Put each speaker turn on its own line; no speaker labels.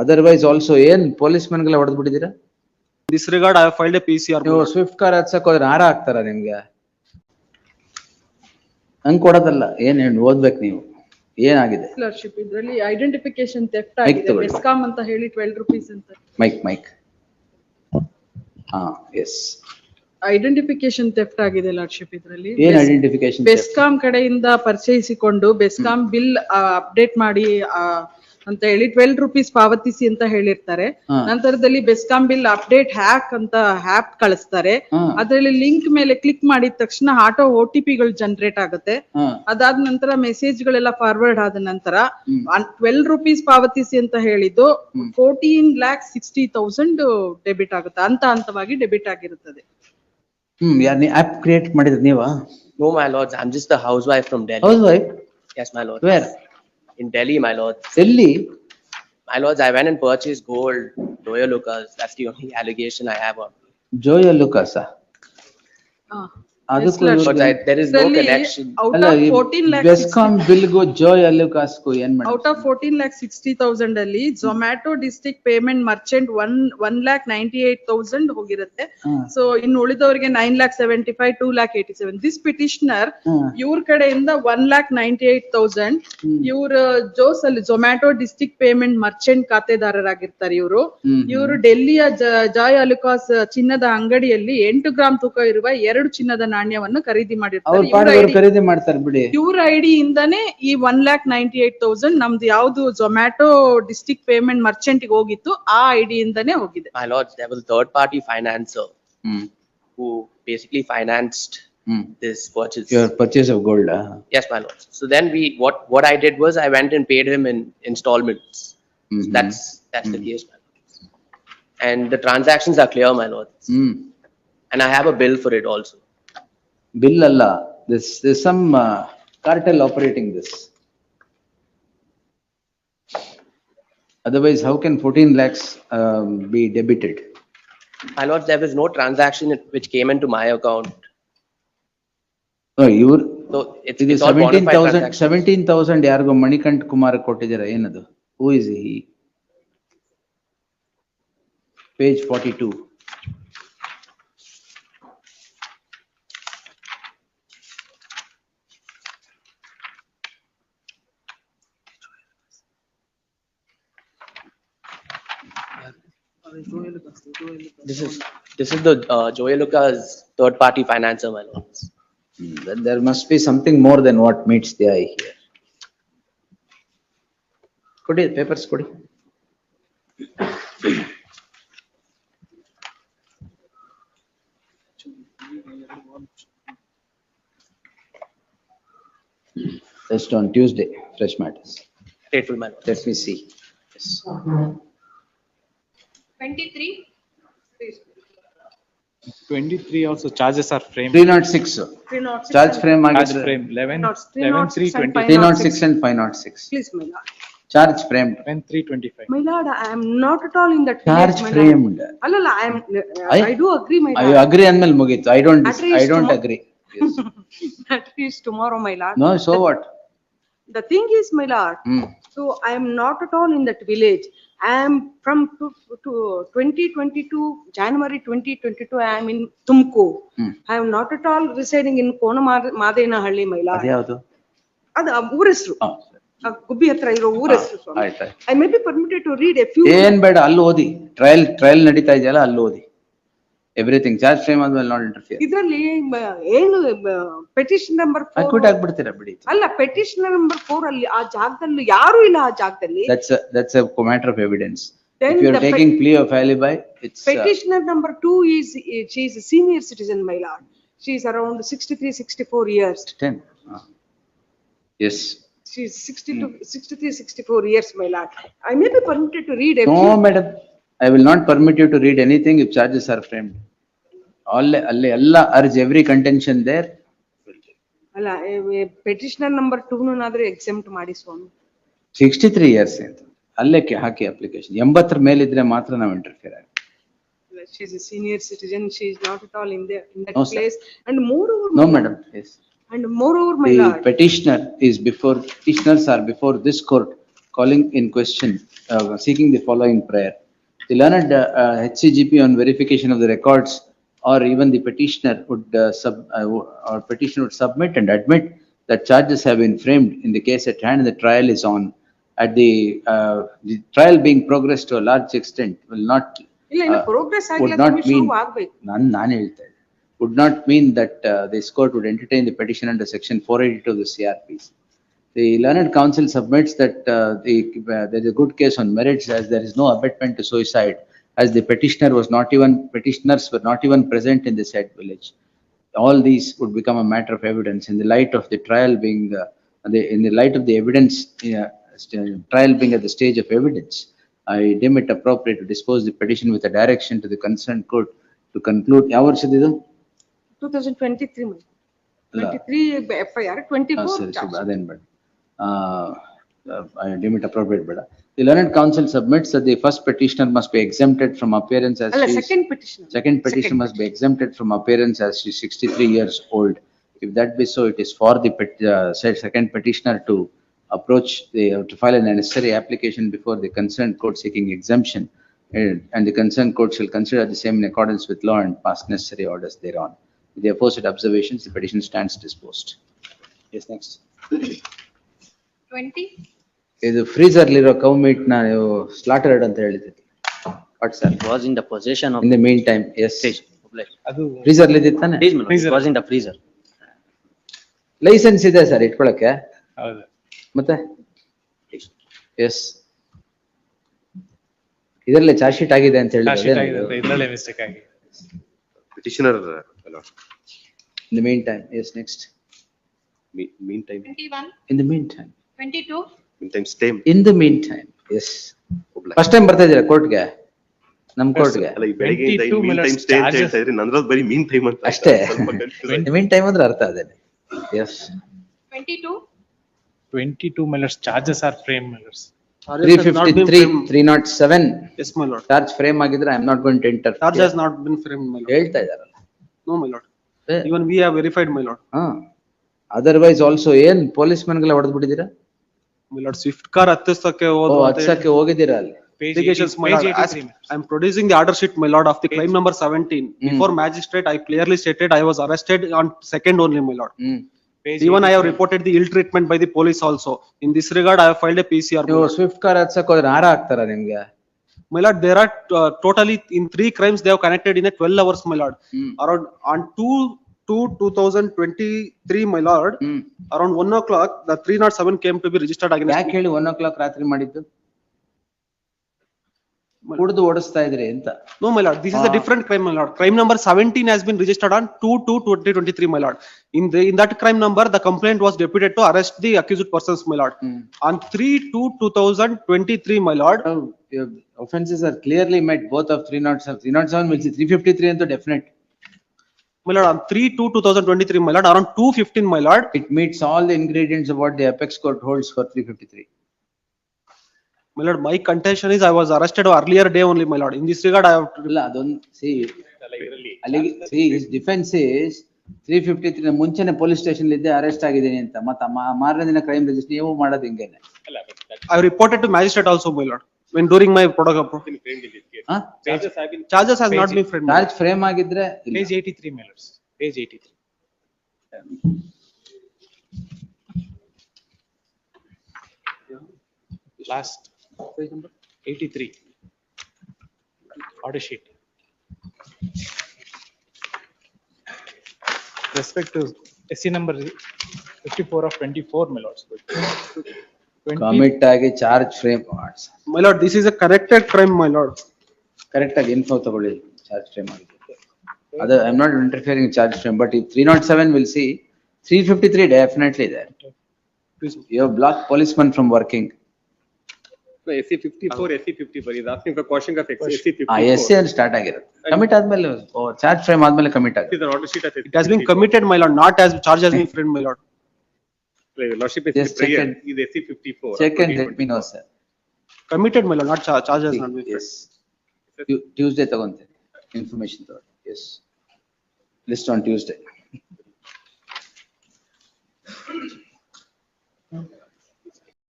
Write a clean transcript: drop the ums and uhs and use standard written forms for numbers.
Otherwise also ಏನ್ police ಮನ್ಗೆಲ್ಲ ಹೊಡೆದ್ ಬಿಟ್ಟಿದ್ದೀರಾ?
This regard, I have filed a PCR.
ನೀವು ಸ್ವಿಫ್ಟ್ ಕಾರ್ ಹತ್ಸಕ್ ಹೋದ್ರೆ ಹಾರ ಹಾಕ್ತಾರ ನಿಮ್ಗೆ? ಹಂಗ್ ಕೊಡೋದಲ್ಲ, ಏನ್ ಓದ್ಬೇಕು ನೀವು. ಏನಾಗಿದೆ?
Lordship, ಇದ್ರಲ್ಲಿ ಐಡೆಂಟಿಫಿಕೇಶನ್ ಥೆಫ್ಟ್ ಆಗಿದೆ.
ತಗೊಳ್ಳಿ.
ಬೆಸ್ಕಾಂ ಅಂತ ಹೇಳಿ 12 rupees ಅಂತ.
ಮೈಕ್. ಹಾ, ಎಸ್.
ಐಡೆಂಟಿಫಿಕೇಶನ್ ಥೆಫ್ಟ್ ಆಗಿದೆ ಲಾರ್ಡ್ಶಿಪ್ ಇದ್ರಲ್ಲಿ.
ಏನ್ ಐಡೆಂಟಿಫಿಕೇಶನ್?
ಬೆಸ್ಕಾಂ ಕಡೆಯಿಂದ ಪರಿಚಯಿಸಿಕೊಂಡು ಬೆಸ್ಕಾಂ ಬಿಲ್ ಅಪ್ಡೇಟ್ ಮಾಡಿ ಅಂತ ಹೇಳಿ 12 rupees ಪಾವತಿಸಿ ಅಂತ ಹೇಳಿರ್ತಾರೆ. ನಂತರದಲ್ಲಿ ಬೆಸ್ಕಾಂ ಬಿಲ್ ಅಪ್ಡೇಟ್ ಹ್ಯಾಕ್ ಅಂತ ಆಪ್ ಕಳಿಸ್ತಾರೆ. ಅದರಲ್ಲಿ ಲಿಂಕ್ ಮೇಲೆ ಕ್ಲಿಕ್ ಮಾಡಿದ ತಕ್ಷಣ ಆಟೋ OTP ಗಳು ಜನರೇಟ್ ಆಗುತ್ತೆ. ಅದಾದ ನಂತರ ಮೆಸೇಜ್ ಗಳೆಲ್ಲ ಫಾರ್ವರ್ಡ್ ಆದ ನಂತರ 12 rupees ಪಾವತಿಸಿ ಅಂತ ಹೇಳಿದ್ದು 14,60,000 ಡೆಬಿಟ್ ಆಗುತ್ತೆ. ಹಂತವಾಗಿ ಡೆಬಿಟ್ ಆಗಿರುತ್ತದೆ.
ಯಾರು ಆಪ್ ಕ್ರಿಯೇಟ್ ಮಾಡಿದ್ರಿ ನೀವಾ?
No, my lords, I'm just a housewife from Delhi.
Housewife?
Yes, my lord.
Where?
In Delhi, my lords.
ಎಲ್ಲಿ?
My lords, I went and purchased gold, Joya Lucas. That's the only allegation I have on me.
ಜೋಯ ಲುಕಾಸ?
But there is no connection.
Out of 14 lakhs.
BESCOM ಬಿಲ್ಗೂ ಜೋಯ ಲುಕಾಸ್ಗೂ ಏನ್ ಮಾಡಿ?
Out of 14,60,000 ಅಲ್ಲಿ Zomato district payment merchant 1,98,000 ಹೋಗಿರುತ್ತೆ. So ಇನ್ನು ಉಳಿದವರಿಗೆ 9,75,000, 2,87,000. This petitioner ಇವ್ರ ಕಡೆಯಿಂದ 1,98,000 ಇವ್ರ Jose ಅಲ್ಲಿ Zomato district payment merchant ಖಾತೆದಾರರಾಗಿರ್ತಾರೆ ಇವರು. ಇವರು ಡೆಲ್ಲಿಯ ಜಾಯ್ ಅಲುಕಾಸ್ ಚಿನ್ನದ ಅಂಗಡಿಯಲ್ಲಿ 8 ಗ್ರಾಂ ತೂಕ ಇರುವ 2 ಚಿನ್ನದ ನಾಣ್ಯವನ್ನು ಖರೀದಿ ಮಾಡಿರ್ತಾರೆ.
ಖರೀದಿ ಮಾಡ್ತಾರೆ ಬಿಡಿ.
ಇವ್ರ ಐಡಿ ಇಂದಾನೆ ಈ 1,98,000 ನಮ್ದು ಯಾವ್ದು Zomato district payment merchant ಗೆ ಹೋಗಿತ್ತು ಆ ಐಡಿ ಇಂದಾನೆ ಹೋಗಿದೆ.
My lords, there was a third party financer who basically financed this purchase.
Your purchase of gold?
Yes, my lords. So then what I did was I went and paid him in installments. So that's the case, my lords. And the transactions are clear, my lords. And I have a bill for it also.
Bill alla, there's some cartel operating this. Otherwise, how can 14 lakhs be debited?
My lords, there was no transaction which came into my account.
No,
So it's all bona fide transactions.
17,000 ಯಾರಿಗೋ ಮಣಿಕಂಠ ಕುಮಾರ್ ಕೊಟ್ಟಿದ್ದೀರಾ, ಏನದು? Who is he? Page 42.
This is the Joya Lucas third party financer, my lords.
There must be something more than what meets the eye here. Kodi, papers kodi. Just on Tuesday, fresh matters.
Grateful, my lords.
Let me see. Yes.
23.
23 also charges are framed.
306. Charge frame
Charge
ಆಗಿದ್ರೆ
frame 11,
306 and
11,320.
306 and 506.
Please, my lord.
Charge framed.
11,325.
My lord, I am not at all in that.
Charge
village, my lord.
framed.
Allala, I do agree, my
I
lord.
agree ಅಂದ್ಮೇಲೆ ಮುಗೀತು. I don't
At least
agree. Yes.
At least tomorrow, my lord.
No, so what?
The thing is, my lord, so I am not at all in that village. I am from to 2022, January 2022, I am in Tumkur. I am not at all residing in Konamadena-halli, my lord.
ಅದ್ಯಾವುದು?
ಅದು ಊರ ಹೆಸರು. ಗುಬ್ಬಿ ಹತ್ರ ಇರೋ ಊರ ಹೆಸರು ಸ್ವಾಮಿ.
ಆಯ್ತು.
I may be permitted to read a few.
ಏನ್ ಬೇಡ, ಅಲ್ಲಿ ಓದಿ. ಟ್ರಯಲ್ ನಡೀತಾ ಇದೆಯಲ್ಲ, ಅಲ್ಲಿ ಓದಿ. ಎವ್ರಿಥಿಂಗ್ ಚಾರ್ಜ್ ಫ್ರೇಮ್ ಆದ್ಮೇಲೆ ನಾಟ್ ಇಂಟರ್ಫಿಯರ್.
ಇದರಲ್ಲಿ ಏನು ಪೆಟಿಷನ್ ನಂಬರ್ 4
ಅಕ್ವಿಟ್ ಆಗ್ಬಿಡ್ತೀರಾ ಬಿಡಿ.
ಅಲ್ಲ, ಪೆಟಿಷನ್ ನಂಬರ್ 4 ಅಲ್ಲಿ ಆ ಜಾಗದಲ್ಲಿ ಯಾರು ಇಲ್ಲ. ಆ ಜಾಗದಲ್ಲಿ
that's a matter of evidence.
Then
If you are taking plea of alibi, it's
petitioner number 2 is she is a senior citizen, my lord. She is around 63-64 years.
10. Yes.
She is 63-64 years, my lord. I may be permitted to read a
No,
few.
madam. I will not permit you to read anything if charges are framed. Alle alla urge every contention there.
ಅಲ್ಲ, petitioner number 2 ನಾದ್ರೆ exempt ಮಾಡಿ ಸ್ವಾಮಿ.
63 years ಅಂತ ಅಲ್ಲೇ ಹಾಕಿ application. 80 ಮೇಲಿದ್ರೆ ಮಾತ್ರ ನಾವು interfere ಆಗುತ್ತೆ.
She is a senior citizen. She is not at all in that
No, sir.
place. And moreover,
No, madam. Yes.
And moreover, my
The
lord.
petitioners are before this court calling in question, seeking the following prayer. The learned HCGP on verification of the records or even the petitioner would or petitioner would submit and admit that charges have been framed in the case at hand and the trial is on. At the trial being progressed to a large extent will not
ಇಲ್ಲ ಇನ್ನು progress
would
ಆಗಿಲ್ಲ,
not
ನಿಮಿಷವೂ
mean,
ಆಗ್ಬೇಕು.
ನಾನು ಹೇಳ್ತಾ ಇದ್ದೆ, would not mean that this court would entertain the petition under section 482 of the CRPC. The learned counsel submits that there is a good case on merits as there is no abetment to suicide, as the petitioners were not even present in the said village. All these would become a matter of evidence in the light of the trial being, in the light of the evidence, trial being at the stage of evidence. I deem it appropriate to dispose the petition with a direction to the concerned court to conclude. ಯಾವ ವರ್ಷದಿದು?
2023
ಅಲ್ಲ.
23 FIR, 24
ಸರಿ,
charge.
ಅದೇನ್ ಬೇಡ. I deem it appropriate ಬೇಡ. The learned counsel submits that the first petitioner must be exempted from appearance as
ಅಲ್ಲ,
she is.
second petition.
Second petition must be exempted from appearance as she is 63 years old. If that be so, it is for the said second petitioner to approach to file a necessary application before the concerned court seeking exemption. And the concerned court shall consider the same in accordance with law and pass necessary orders thereon. With the aforesaid observations, the petition stands disposed. Yes, next.
20,
ಇದು freezer liರೋ cow meat na ನೀವು slaughtered ಅಂತ ಹೇಳಿದ್ರಿ. What sir?
Was in the possession of
In the meantime, yes.
stage. Like,
ಅದು
Freezer liದಿತ್ತಾನೆ?
Please, my lord,
Freezer.
it was in the freezer.
Licence ಇದೆ sir ಇಟ್ಕೊಳಕ್ಕೆ?
ಹೌದು.
ಮತ್ತೆ? ಎಸ್. ಇದರಲ್ಲೇ ಚಾರ್ಜ್ ಶೀಟ್ ಆಗಿದೆ ಅಂತ
Charge sheet ಆಗಿದೆ
ಹೇಳಿದ್ರೆ.
ಅಂತ ಇದ್ರಲ್ಲೇ ಮಿಸ್ಟೇಕ್ ಆಗಿದೆ.
Petitioner, my lord.
In the meantime, yes, next.
Meantime,
21,
In the meantime,
22,
meantime, stay.
in the meantime, yes. First time ಬರ್ತಾ ಇದೀರಾ ಕೋರ್ಟ್ಗೆ? ನಮ್ ಕೋರ್ಟ್ಗೆ?
ಅಲ್ಲ, ಈ ಬೆಳಗ್ಗೆಯಿಂದ
22
mean time
minutes
stay ಅಂತ
charges.
ಹೇಳ್ತಾ ಇದ್ರಿ, ನಂದ್ರಲ್ಲಿ ಬರೀ mean time ಅಂತ.
ಅಷ್ಟೇ.
ಸ್ವಲ್ಪ confuse
In the meantime ಅಂದ್ರೆ ಅರ್ಥ ಅದೇನೆ. Yes.
22,
22 millets charges are frame millets.
353, 307.
Yes, my lord.
Charge frame ಆಗಿದ್ರೆ I am not going to enter.
Charge has not been framed, my lord.
ಹೇಳ್ತಾ ಇದಾರಲ್ಲ.
No, my lord.
ಏ,
Even we have verified, my lord.
ಹಾ. Otherwise also ಏನ್ police ಮನ್ಗೆಲ್ಲ ಹೊಡೆದ್ ಬಿಟ್ಟಿದ್ದೀರಾ?
My lord, Swift car ಹತ್ತಿಸಕ್ಕೆ
ಓ,
ಹೋದ್ರು ಅಂತ
ಹತ್ಸಕ್ಕೆ ಹೋಗಿದ್ದೀರಾ ಅಲ್ಲಿ?
Page
Allegations,
80
my
page
lord. As
83 millets.
I am producing the order sheet, my lord, of the claim number 17. Before magistrate, I clearly stated I was arrested on second only, my lord.
Hmm.
Page
Even I have
83.
reported the ill treatment by the police also. In this regard, I have filed a PCR. my
ನೀವು
lord.
Swift car ಹತ್ಸಕ್ ಹೋದ್ರೆ ಹಾರ ಹಾಕ್ತಾರ ನಿಮ್ಗೆ?
My lord, there are totally in 3 crimes they have connected in a 12 hours, my lord.
Hmm.
Around on 2/2/2023, my lord,
hmm.
around 1 o'clock, the 307 came to be registered against
ಯಾಕೆ
me.
ಹೇಳಿ 1 o'clock ರಾತ್ರಿ ಮಾಡಿದ್ದು? ಕುಡ್ದು ಓಡಿಸ್ತಾ ಇದ್ರಿ ಅಂತ.
No, my lord, this is a different crime, my lord. Crime number 17 has been registered on 2/2/2023, my lord. In that crime number, the complaint was deputed to arrest the accused persons, my lord.
Hmm.
On 3/2/2023, my lord,
Your offenses are clearly met, both of 307. 307 will see 353 ಅಂತ definite.
my lord, on 3/2/2023, my lord, around 2:15, my lord,
It meets all the ingredients of what the apex court holds for 353.
my lord, my contention is I was arrested earlier day only, my lord. In this regard, I have,
ಇಲ್ಲ ಅದೊಂದು ಅಲ್ಲಿಗೆ his defense is 353 ಮುಂಚೆನೆ police station ಇದ್ದೆ arrest ಆಗಿದ್ದೀನಿ ಅಂತ ಮತ್ತೆ ಮಾರನೇ ದಿನ ಕ್ರೈಮ್ ರಿಜಿಸ್ಟರ್ ನೀವು ಮಾಡೋದು ಹಿಂಗೇನೆ.
I have reported to magistrate also, my lord, when during my protocol.
ಹಾ?
Charges has not been framed. my lord.
Charge frame ಆಗಿದ್ರೆ ಇಲ್ಲ.
Page 83 millets. Page 83. Last. Page number 83. Order sheet. Respect to SC number 54 of 24 millets. 20
commit ಆಗಿ charge frame
My lord, this is a corrected crime, my lord.
Correct ಆಗಿ info ತಗೊಳ್ಳಿ charge frame ಆಗಿದೆ. ಅದು I am not interfering charge frame, but if 307 will see 353 definitely there.
Please.
You have blocked policeman from working.
No, SC 54, SC 54, he's asking for quashing of SC 54.
ಆ S ಅಲ್ಲಿ start ಆಗಿರುತ್ತೆ. Commit ಆದ್ಮೇಲೆ charge frame ಆದ್ಮೇಲೆ commit ಆಗುತ್ತೆ.
The order sheet has
It has been committed, my lord, not as charge has been framed, my lord.
Lordship is
Just check
prayer,
it.
is SC 54.
Check and let me know, sir.
Committed, my lord, not charge has not been framed.
Yes. Tuesday ತಗೊಂತೇನೆ information ತಗೊಂಡು. Yes. List on Tuesday.